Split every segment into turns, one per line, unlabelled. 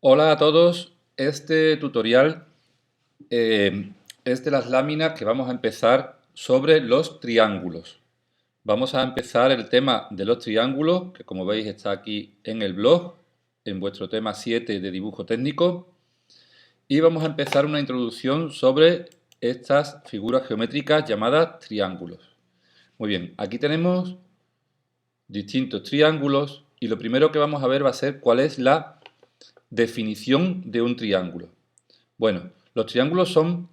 Hola a todos, este tutorial es de las láminas que vamos a empezar sobre los triángulos. Vamos a empezar el tema de los triángulos, que como veis está aquí en el blog, en vuestro tema 7 de dibujo técnico, y vamos a empezar una introducción sobre estas figuras geométricas llamadas triángulos. Muy bien, aquí tenemos distintos triángulos y lo primero que vamos a ver va a ser cuál es la definición de un triángulo. Bueno, los triángulos son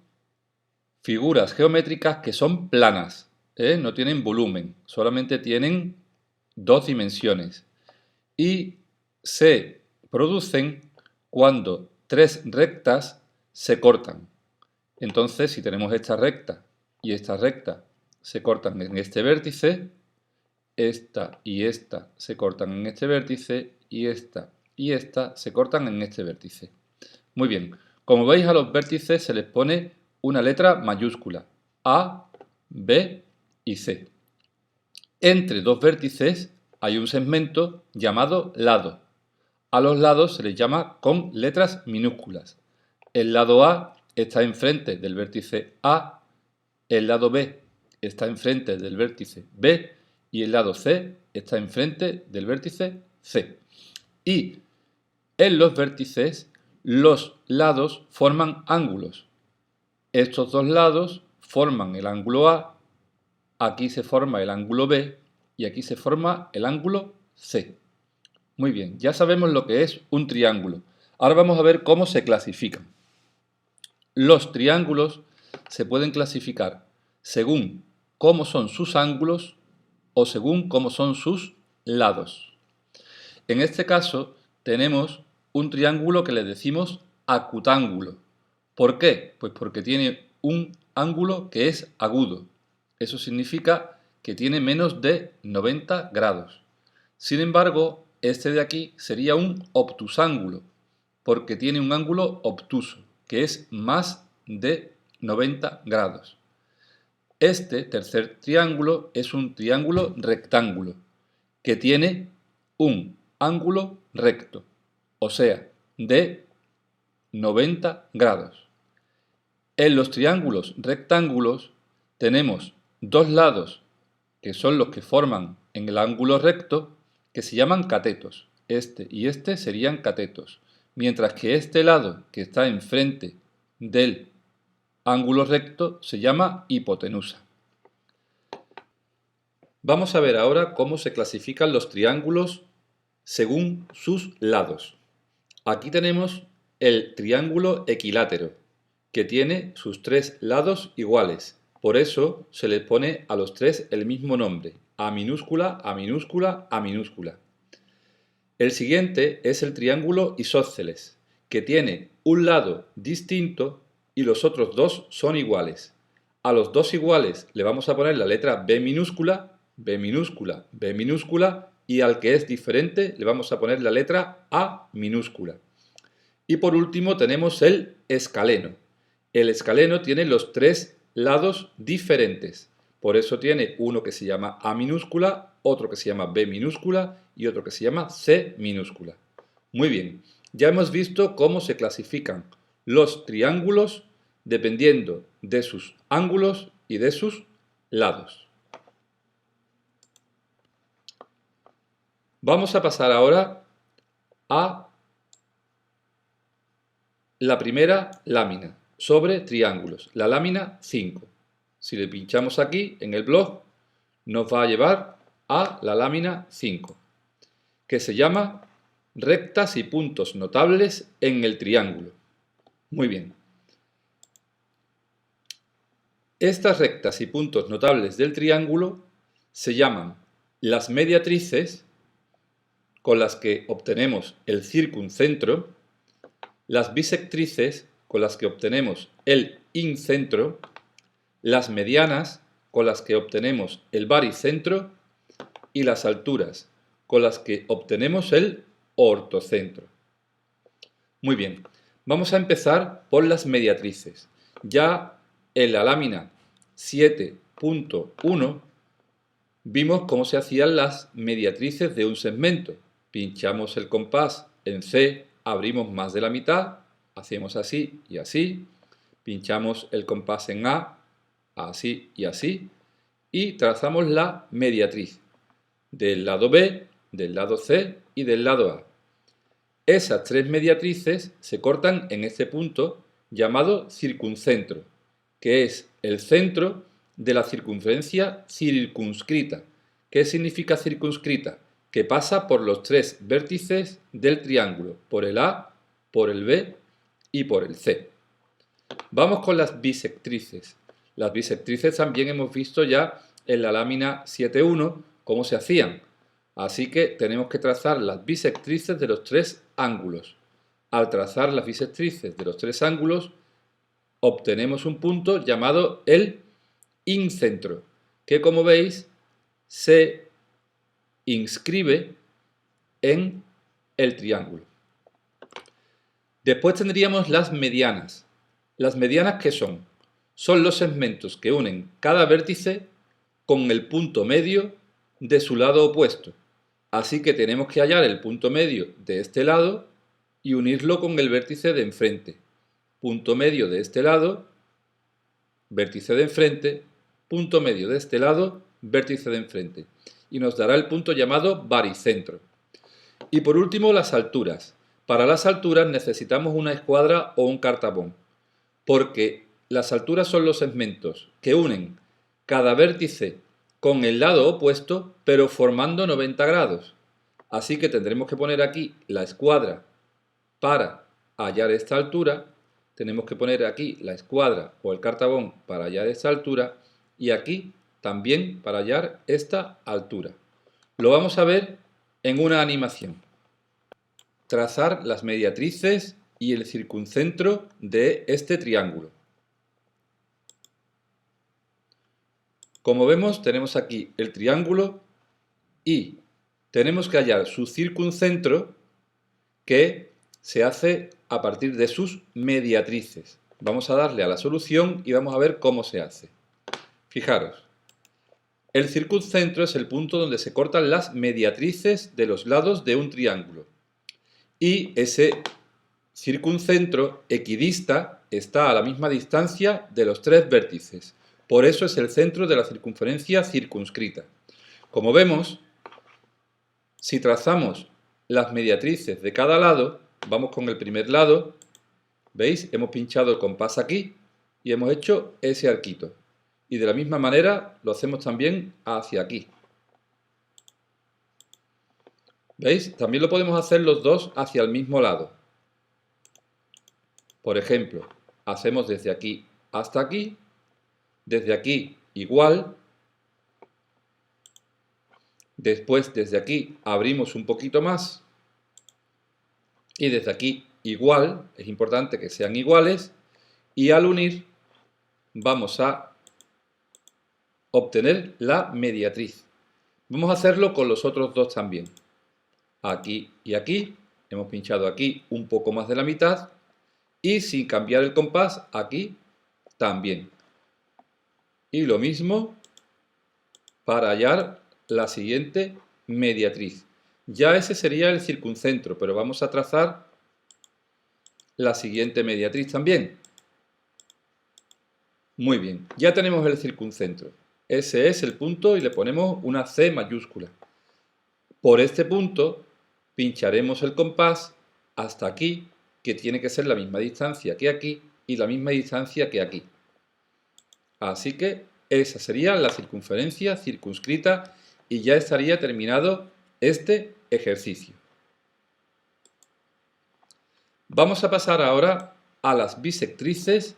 figuras geométricas que son planas, no tienen volumen, solamente tienen dos dimensiones y se producen cuando tres rectas se cortan. Entonces, si tenemos esta recta y esta recta se cortan en este vértice, esta y esta se cortan en este vértice y esta se cortan en este vértice. Muy bien, como veis a los vértices se les pone una letra mayúscula, A, B y C. Entre dos vértices hay un segmento llamado lado. A los lados se les llama con letras minúsculas. El lado A está enfrente del vértice A, el lado B está enfrente del vértice B y el lado C está enfrente del vértice C. Y en los vértices los lados forman ángulos. Estos dos lados forman el ángulo A, aquí se forma el ángulo B y aquí se forma el ángulo C. Muy bien, ya sabemos lo que es un triángulo. Ahora vamos a ver cómo se clasifican. Los triángulos se pueden clasificar según cómo son sus ángulos o según cómo son sus lados. En este caso tenemos un triángulo que le decimos acutángulo. ¿Por qué? Pues porque tiene un ángulo que es agudo. Eso significa que tiene menos de 90 grados. Sin embargo, este de aquí sería un obtusángulo, porque tiene un ángulo obtuso, que es más de 90 grados. Este tercer triángulo es un triángulo rectángulo, que tiene un ángulo recto, o sea, de 90 grados. En los triángulos rectángulos tenemos dos lados que son los que forman en el ángulo recto, que se llaman catetos. Este y este serían catetos, mientras que este lado que está enfrente del ángulo recto se llama hipotenusa. Vamos a ver ahora cómo se clasifican los triángulos según sus lados. Aquí tenemos el triángulo equilátero, que tiene sus tres lados iguales. Por eso se le pone a los tres el mismo nombre, A minúscula, A minúscula, A minúscula. El siguiente es el triángulo isósceles, que tiene un lado distinto y los otros dos son iguales. A los dos iguales le vamos a poner la letra B minúscula, B minúscula, B minúscula, y al que es diferente le vamos a poner la letra A minúscula. Y por último tenemos el escaleno. El escaleno tiene los tres lados diferentes. Por eso tiene uno que se llama A minúscula, otro que se llama B minúscula y otro que se llama C minúscula. Muy bien, ya hemos visto cómo se clasifican los triángulos dependiendo de sus ángulos y de sus lados. Vamos a pasar ahora a la primera lámina sobre triángulos, la lámina 5. Si le pinchamos aquí en el blog, nos va a llevar a la lámina 5, que se llama rectas y puntos notables en el triángulo. Muy bien. Estas rectas y puntos notables del triángulo se llaman las mediatrices, con las que obtenemos el circuncentro, las bisectrices, con las que obtenemos el incentro, las medianas, con las que obtenemos el baricentro, y las alturas, con las que obtenemos el ortocentro. Muy bien, vamos a empezar por las mediatrices. Ya en la lámina 7.1 vimos cómo se hacían las mediatrices de un segmento. Pinchamos el compás en C abrimos más de la mitad, hacemos así y así, pinchamos el compás en A, así y así, y trazamos la mediatriz del lado B, del lado C y del lado A. Esas tres mediatrices se cortan en este punto llamado circuncentro, que es el centro de la circunferencia circunscrita. ¿Qué significa circunscrita? Que pasa por los tres vértices del triángulo, por el A, por el B y por el C. Vamos con las bisectrices. Las bisectrices también hemos visto ya en la lámina 7.1 cómo se hacían. Así que tenemos que trazar las bisectrices de los tres ángulos. Al trazar las bisectrices de los tres ángulos, obtenemos un punto llamado el incentro, que como veis se inscribe en el triángulo. Después tendríamos las medianas. ¿Las medianas qué son? Son los segmentos que unen cada vértice con el punto medio de su lado opuesto. Así que tenemos que hallar el punto medio de este lado y unirlo con el vértice de enfrente. Punto medio de este lado, vértice de enfrente, punto medio de este lado, vértice de enfrente. Y nos dará el punto llamado baricentro. Y por último, las alturas. Para las alturas necesitamos una escuadra o un cartabón, porque las alturas son los segmentos que unen cada vértice con el lado opuesto, pero formando 90 grados. Así que tendremos que poner aquí la escuadra para hallar esta altura, tenemos que poner aquí la escuadra o el cartabón para hallar esta altura y aquí también para hallar esta altura. Lo vamos a ver en una animación. Trazar las mediatrices y el circuncentro de este triángulo. Como vemos, tenemos aquí el triángulo y tenemos que hallar su circuncentro, que se hace a partir de sus mediatrices. Vamos a darle a la solución y vamos a ver cómo se hace. Fijaros, el circuncentro es el punto donde se cortan las mediatrices de los lados de un triángulo. Y ese circuncentro equidista está a la misma distancia de los tres vértices. Por eso es el centro de la circunferencia circunscrita. Como vemos, si trazamos las mediatrices de cada lado, vamos con el primer lado, ¿veis? Hemos pinchado el compás aquí y hemos hecho ese arquito. Y de la misma manera lo hacemos también hacia aquí. ¿Veis? También lo podemos hacer los dos hacia el mismo lado. Por ejemplo, hacemos desde aquí hasta aquí, desde aquí igual, después desde aquí abrimos un poquito más y desde aquí igual, es importante que sean iguales, y al unir vamos a obtener la mediatriz. Vamos a hacerlo con los otros dos también. Aquí y aquí, hemos pinchado aquí un poco más de la mitad y sin cambiar el compás aquí también. Y lo mismo para hallar la siguiente mediatriz. Ya ese sería el circuncentro, pero vamos a trazar la siguiente mediatriz también. Muy bien, ya tenemos el circuncentro. Ese es el punto y le ponemos una C mayúscula. Por este punto pincharemos el compás hasta aquí, que tiene que ser la misma distancia que aquí y la misma distancia que aquí. Así que esa sería la circunferencia circunscrita y ya estaría terminado este ejercicio. Vamos a pasar ahora a las bisectrices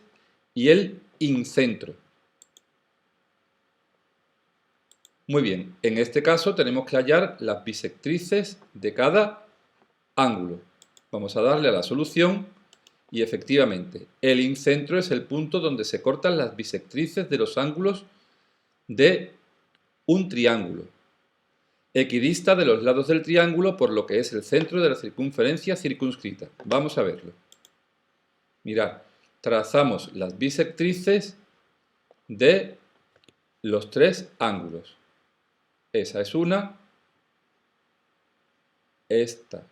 y el incentro. Muy bien, en este caso tenemos que hallar las bisectrices de cada ángulo. Vamos a darle a la solución y efectivamente el incentro es el punto donde se cortan las bisectrices de los ángulos de un triángulo. Equidista de los lados del triángulo, por lo que es el centro de la circunferencia circunscrita. Vamos a verlo. Mirad, trazamos las bisectrices de los tres ángulos. Esa es una, esta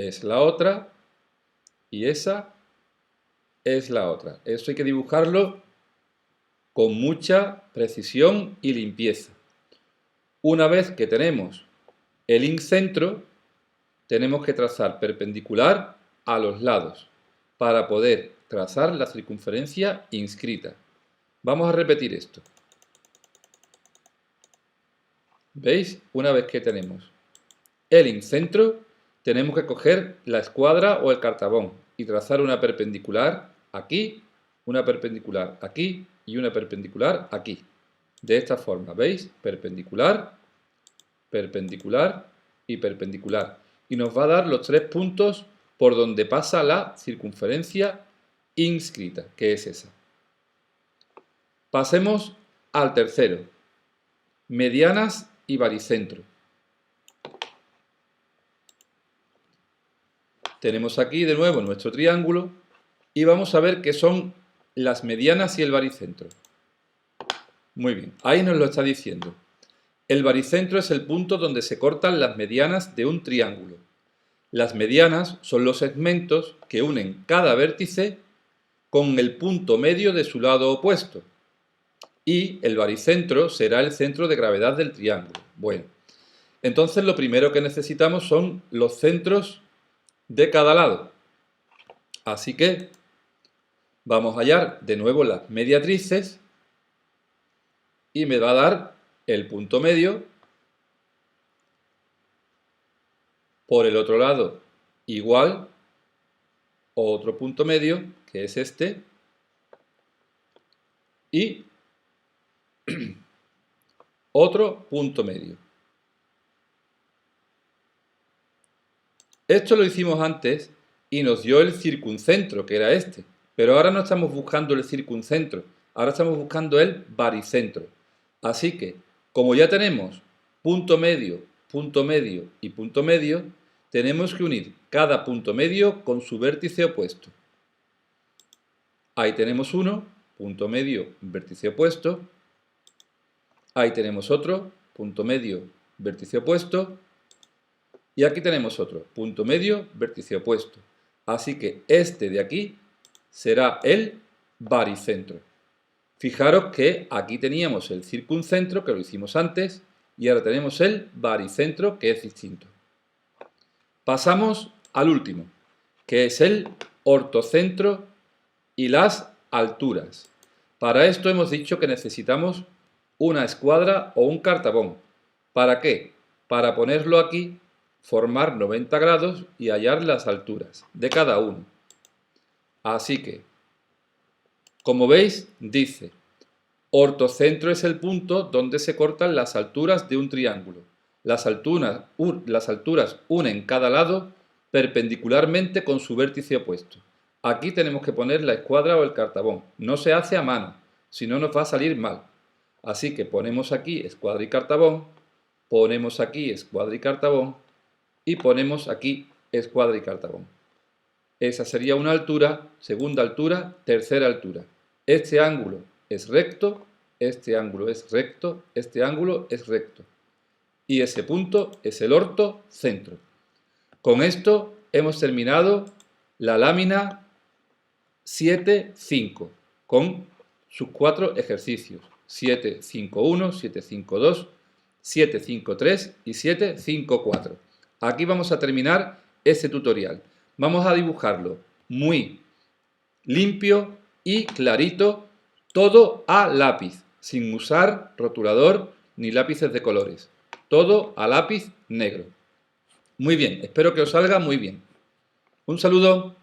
es la otra y esa es la otra. Eso hay que dibujarlo con mucha precisión y limpieza. Una vez que tenemos el incentro, tenemos que trazar perpendicular a los lados para poder trazar la circunferencia inscrita. Vamos a repetir esto. ¿Veis? Una vez que tenemos el incentro, tenemos que coger la escuadra o el cartabón y trazar una perpendicular aquí, una perpendicular aquí y una perpendicular aquí. De esta forma, ¿veis? Perpendicular, perpendicular y perpendicular. Y nos va a dar los 3 puntos por donde pasa la circunferencia inscrita, que es esa. Pasemos al tercero. Medianas y baricentro. Tenemos aquí de nuevo nuestro triángulo y vamos a ver qué son las medianas y el baricentro. Muy bien, ahí nos lo está diciendo. El baricentro es el punto donde se cortan las medianas de un triángulo. Las medianas son los segmentos que unen cada vértice con el punto medio de su lado opuesto. Y el baricentro será el centro de gravedad del triángulo. Bueno, entonces lo primero que necesitamos son los centros de cada lado. Así que vamos a hallar de nuevo las mediatrices y me va a dar el punto medio. Por el otro lado, igual, otro punto medio, que es este, y otro punto medio. Esto lo hicimos antes y nos dio el circuncentro, que era este. Pero ahora no estamos buscando el circuncentro, ahora estamos buscando el baricentro. Así que, como ya tenemos punto medio y punto medio, tenemos que unir cada punto medio con su vértice opuesto. Ahí tenemos uno, punto medio, vértice opuesto. Ahí tenemos otro, punto medio, vértice opuesto. Y aquí tenemos otro, punto medio, vértice opuesto. Así que este de aquí será el baricentro. Fijaros que aquí teníamos el circuncentro, que lo hicimos antes, y ahora tenemos el baricentro, que es distinto. Pasamos al último, que es el ortocentro y las alturas. Para esto hemos dicho que necesitamos una escuadra o un cartabón. ¿Para qué? Para ponerlo aquí, formar 90 grados y hallar las alturas de cada uno. Así que, como veis, dice, ortocentro es el punto donde se cortan las alturas de un triángulo. Las alturas unen cada lado perpendicularmente con su vértice opuesto. Aquí tenemos que poner la escuadra o el cartabón. No se hace a mano, si no nos va a salir mal. Así que ponemos aquí escuadra y cartabón, ponemos aquí escuadra y cartabón y ponemos aquí escuadra y cartabón. Esa sería una altura, segunda altura, tercera altura. Este ángulo es recto, este ángulo es recto, este ángulo es recto. Y ese punto es el ortocentro. Con esto hemos terminado la lámina 7.5 con sus 4 ejercicios. 7.5.1, 7.5.2, 7.5.3 y 7.5.4. Aquí vamos a terminar este tutorial. Vamos a dibujarlo muy limpio y clarito, todo a lápiz, sin usar rotulador ni lápices de colores. Todo a lápiz negro. Muy bien, espero que os salga muy bien. Un saludo.